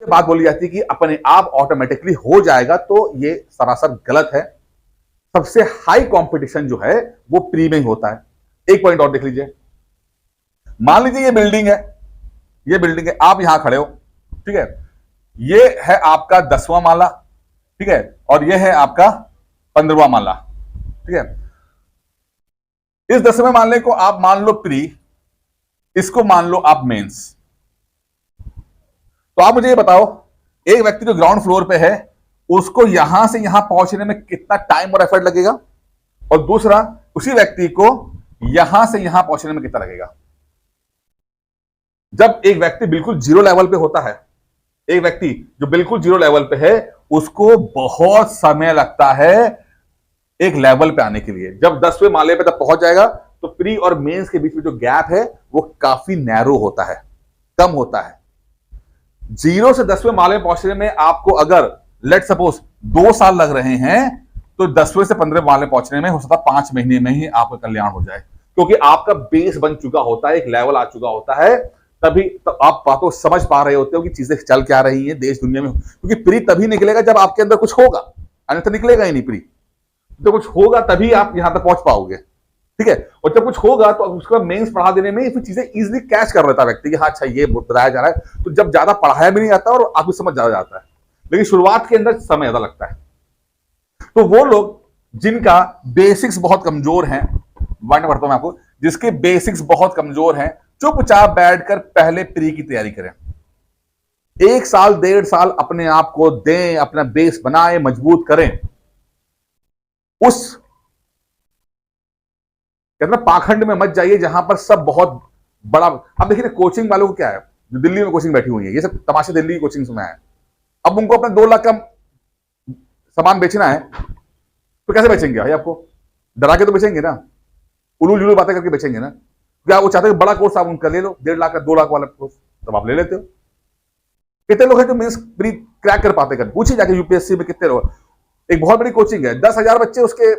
बात बोली जाती है कि अपने आप ऑटोमेटिकली हो जाएगा, तो ये सरासर गलत है। सबसे हाई कंपटीशन जो है वो प्री में ही होता है। एक पॉइंट और देख लीजिए, मान लीजिए ये बिल्डिंग है, ये बिल्डिंग है, आप यहां खड़े हो, ठीक है, ये है आपका 10वां माला, ठीक है, और ये है आपका 15वां माला, ठीक है। इस 10वें माले को आप मान लो प्री, इसको मान लो आप मेंस। तो आप मुझे ये बताओ, एक व्यक्ति जो ग्राउंड फ्लोर पे है उसको यहां से यहां पहुंचने में कितना टाइम और एफर्ट लगेगा, और दूसरा उसी व्यक्ति को यहां से यहां पहुंचने में कितना लगेगा। जब एक व्यक्ति बिल्कुल जीरो लेवल पे होता है, एक व्यक्ति जो बिल्कुल जीरो लेवल पे है, उसको बहुत समय लगता है एक लेवल पे आने के लिए। जब 10वें माले पे तब पहुंच जाएगा तो प्री और मेंस के बीच में जो गैप है वो काफी नैरो होता है, कम होता है। 0 से 10वें माले में पहुंचने में आपको अगर लेट सपोज 2 साल लग रहे हैं, तो 10वें से 15वें माले पहुंचने में हो सकता है 5 महीने में ही आपका कल्याण हो जाए, क्योंकि आपका बेस बन चुका होता है, एक लेवल आ चुका होता है। तभी तो आप बातों समझ पा रहे होते हो कि चीजें चल क्या रही हैं देश दुनिया में, क्योंकि प्री तभी निकलेगा जब आपके अंदर कुछ होगा, अन्यथा निकलेगा ही नहीं। प्री तो कुछ होगा तभी आप यहां तक पहुंच पाओगे, ठीक है। और जब कुछ होगा तो उसका मेंस पढ़ा देने में फिर चीजें इजीली कैच कर लेता है व्यक्ति कि हाँ अच्छा ये बताया जा रहा है, तो जब ज्यादा पढ़ाया भी नहीं आता और आपको समझ ज्यादा जाता है। लेकिन शुरुआत के अंदर समय ज्यादा लगता है। तो वो लोग जिनका बेसिक्स बहुत कमजोर हैं, वर्ड बढ़ता हूं मैं आपको, जिसके बेसिक्स बहुत कमजोर हैं, चुपचाप बैठकर पहले प्री की तैयारी करें। 1 साल 1.5 साल अपने आप को दें, अपना बेस बनाएं, मजबूत करें। उस कहते हैं पाखंड में मत जाइए जहां पर सब बहुत बड़ा। अब देखिए कोचिंग वालों को क्या है, जो दिल्ली में कोचिंग बैठी हुई है, ये सब तमाशे दिल्ली की कोचिंग में है। अब उनको अपना 2 लाख का सामान बेचना है तो कैसे बेचेंगे भाई? आपको डरा के तो बेचेंगे ना, उलूल जुलूल बातें करके बेचेंगे ना। क्या वो चाहते हैं बड़ा कोर्स आप उनका ले लो, 1.5 लाख का 2 लाख वाला कोर्स, तब आप ले लेते हो। कितने लोग हैं जो मेंस प्री क्रैक कर पाते कर? पूछिए जाके यूपीएससी में कितने लोग। एक बहुत बड़ी कोचिंग है, 10,000 बच्चे उसके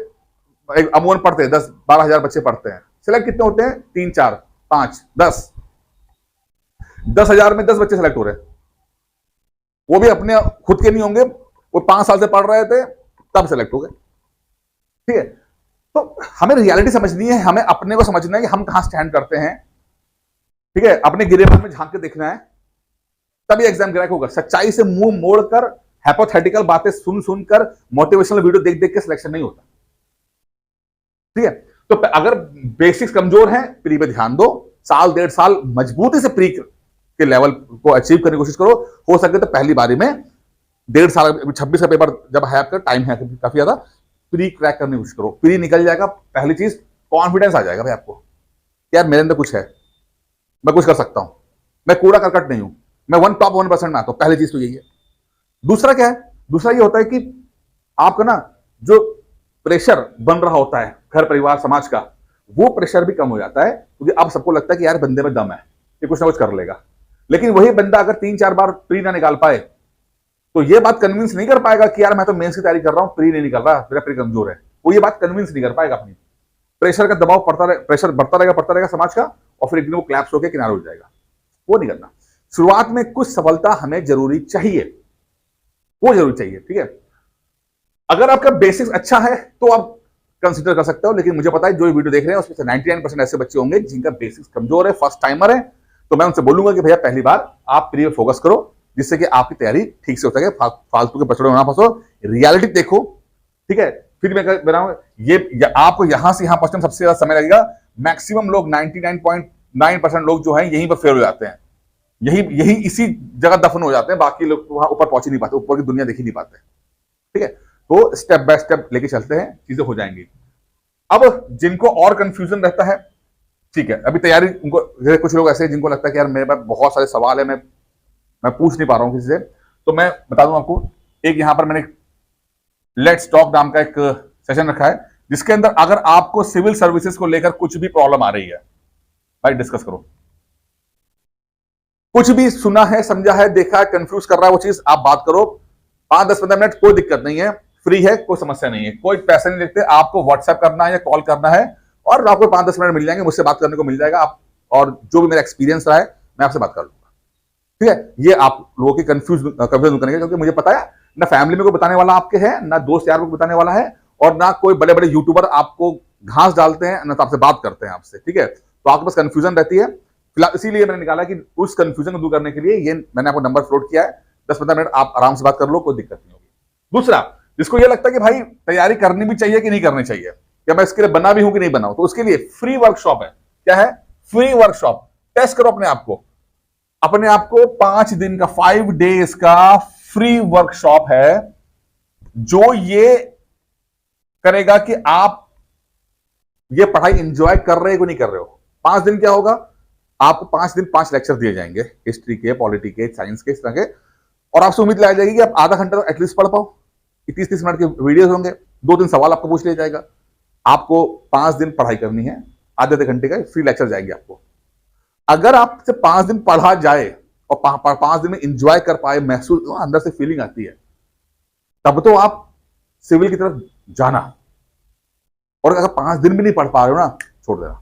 अमूमन पढ़ते हैं, 10-12,000 बच्चे पढ़ते हैं। सिलेक्ट कितने होते हैं? 3, 4, 5, 10। 10,000 में 10 बच्चे सिलेक्ट हो रहे हैं, वो भी अपने खुद के नहीं होंगे, वो 5 साल से पढ़ रहे थे तब सिलेक्ट हो गए, ठीक है। तो हमें रियलिटी समझनी है, हमें अपने को समझना है कि हम कहां स्टैंड करते हैं, ठीक है। अपने गिरेबान में झांक के देखना है, तभी एग्जाम क्रैक होगा। सच्चाई से मुंह मोड़कर हाइपोथेटिकल बातें सुन सुनकर मोटिवेशनल वीडियो देख देख के सिलेक्शन नहीं होता, ठीक है। तो अगर बेसिक्स कमजोर हैं, प्री पे ध्यान दो, 1 1.5 साल मजबूती से प्री के लेवल को अचीव करने की कोशिश करो। हो सके तो पहली बारी में 1.5 साल, 26 का पेपर जब है आपका, टाइम है काफी ज्यादा, प्री क्रैक करने की कोशिश करो। प्री निकल जाएगा, पहली चीज कॉन्फिडेंस आ जाएगा भाई आपको, यार मेरे अंदर कुछ है, मैं कुछ कर सकता हूं, मैं कूड़ा करकट नहीं हूं, मैं टॉप 1% में आता हूं। पहली चीज तो यही है। दूसरा क्या है? दूसरा ये होता है कि आपका ना जो प्रेशर बन रहा होता है घर परिवार समाज का, वो प्रेशर भी कम हो जाता है, क्योंकि अब सबको लगता है कि यार बंदे में दम है, ये कुछ ना कुछ कर लेगा। लेकिन वही बंदा अगर 3-4 बार प्री ना निकाल पाए तो ये बात कन्विंस नहीं कर पाएगा कि यार मैं तो मेंस की तैयारी कर रहा हूं, प्री नहीं निकल रहा, मेरा प्री कमजोर है। वो ये बात कन्विंस नहीं कर पाएगा अपनी। प्रेशर का दबाव प्रेशर बढ़ता रहेगा समाज का, और फिर एक दिन वो क्लैप्स होकर किनारे हो जाएगा। वो नहीं करना। शुरुआत में कुछ सफलता हमें जरूरी चाहिए, वो जरूरी चाहिए, ठीक है। अगर आपका बेसिक्स अच्छा है तो आप कंसिडर कर सकते हो, लेकिन मुझे पता है जो वीडियो देख रहे हैं उसमें से 99% ऐसे बच्चे होंगे जिनका बेसिक्स कमजोर है, फर्स्ट टाइमर है। तो मैं उनसे बोलूंगा कि भैया पहली बार आप प्री पे फोकस करो, जिससे कि आपकी तैयारी ठीक से हो सके, फालतू के पछड़े में ना फंसो, रियलिटी देखो, ठीक है। फिर मैं कह रहा हूं ये आपको यहां से यहां पहुंचने में सबसे ज्यादा समय लगेगा। मैक्सिमम लोग 99.9% लोग जो है यहीं पर फेल हो जाते हैं, यही इसी जगह दफन हो जाते हैं, बाकी लोग वहां ऊपर पहुंच ही नहीं पाते, ऊपर की दुनिया देख ही नहीं पाते, ठीक है। तो स्टेप बाय स्टेप लेके चलते हैं, चीजें हो जाएंगी। अब जिनको और कंफ्यूजन रहता है, ठीक है, अभी तैयारी उनको, कुछ लोग ऐसे हैं जिनको लगता है कि यार मेरे पास बहुत सारे सवाल है, मैं पूछ नहीं पा रहा हूं किसी से, तो मैं बता दूं आपको, एक यहां पर मैंने लेट्स टॉक नाम का एक सेशन रखा है, जिसके अंदर अगर आपको सिविल सर्विसेज को लेकर कुछ भी प्रॉब्लम आ रही है, भाई डिस्कस करो। कुछ भी सुना है, समझा है, देखा है, कंफ्यूज कर रहा है वो चीज, आप बात करो। 5-10-15 मिनट कोई दिक्कत नहीं है, फ्री है, कोई समस्या नहीं है, कोई पैसे नहीं लेते। आपको व्हाट्सएप करना है या कॉल करना है और आपको 5-10 मिनट मिल जाएंगे, मुझसे बात करने को मिल जाएगा। आप और जो भी मेरा एक्सपीरियंस रहा है मैं आपसे बात कर लूंगा, ठीक है, ये आप लोगों की कंफ्यूज करेंगे, क्योंकि मुझे पता है ना फैमिली में कोई बताने वाला आपके है, ना दोस्त यार को बताने वाला है, और ना कोई बड़े बड़े यूट्यूबर आपको घास डालते हैं, ना तो आपसे बात करते हैं आपसे। ठीक है, तो आपके पास कंफ्यूजन रहती है। फिलहाल इसीलिए मैंने निकाला कि उस कंफ्यूजन को दूर करने के लिए ये मैंने आपको नंबर फ्लोट किया है। 10-15 मिनट आप आराम से बात कर लो, कोई दिक्कत नहीं होगी। दूसरा, जिसको ये लगता है कि भाई तैयारी करनी भी चाहिए कि नहीं करनी चाहिए, या मैं इसके लिए बना भी हूं कि नहीं बनाऊं, तो उसके लिए फ्री वर्कशॉप है। क्या है? Free workshop. टेस्ट करो अपने आप को। 5 दिन का, 5 डेज का फ्री वर्कशॉप है, जो ये करेगा कि आप ये पढ़ाई एंजॉय कर रहे हो कि नहीं कर रहे हो। 5 दिन क्या होगा, आपको 5 दिन 5 लेक्चर दिए जाएंगे, हिस्ट्री के, पॉलिटी के, साइंस के, इस तरह के, और आपसे उम्मीद लाई जाएगी कि आप आधा घंटा एटलीस्ट पढ़ पाओ। 30-30 मिनट के वीडियोस होंगे, 2-3 सवाल आपको पूछ लिया जाएगा। आपको 5 दिन पढ़ाई करनी है, आधे घंटे का फ्री लेक्चर जाएंगे आपको। अगर आपसे 5 दिन पढ़ा जाए और 5 दिन में एंजॉय कर पाए, महसूस अंदर से फीलिंग आती है, तब तो आप सिविल की तरफ जाना। और अगर 5 दिन भी नहीं पढ़ पा रहे हो ना, छोड़ देना।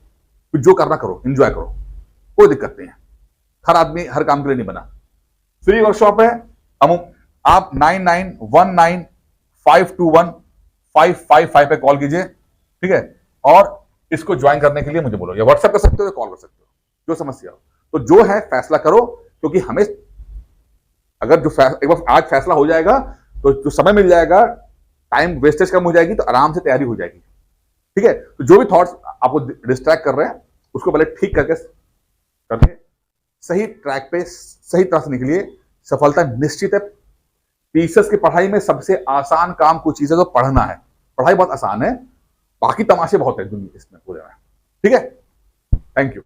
फिर जो करना करो, एंजॉय करो, कोई दिक्कत नहीं है। हर आदमी हर काम के लिए नहीं बना। फ्री वर्कशॉप है। आप 9919521555 पे कॉल कीजिए, ठीक है, और इसको ज्वाइन करने के लिए मुझे बोलो, या व्हाट्सएप कर सकते हो या कॉल कर सकते हो, जो समस्या हो। तो जो है फैसला करो, क्योंकि हमें अगर एक बार आज फैसला हो जाएगा तो जो समय मिल जाएगा, टाइम वेस्टेज कम हो जाएगी, तो आराम से तैयारी हो जाएगी। ठीक है, तो जो भी थॉट्स आपको डिस्ट्रैक्ट कर रहे हैं, उसको पहले ठीक करके सही ट्रैक पे सही तरह से निकलिए। सफलता निश्चित है। टीचर्स की पढ़ाई में सबसे आसान काम कुछ चीजें तो पढ़ना है। पढ़ाई बहुत आसान है, बाकी तमाशे बहुत है दुनिया इसमें पूरे में। ठीक है, थैंक यू।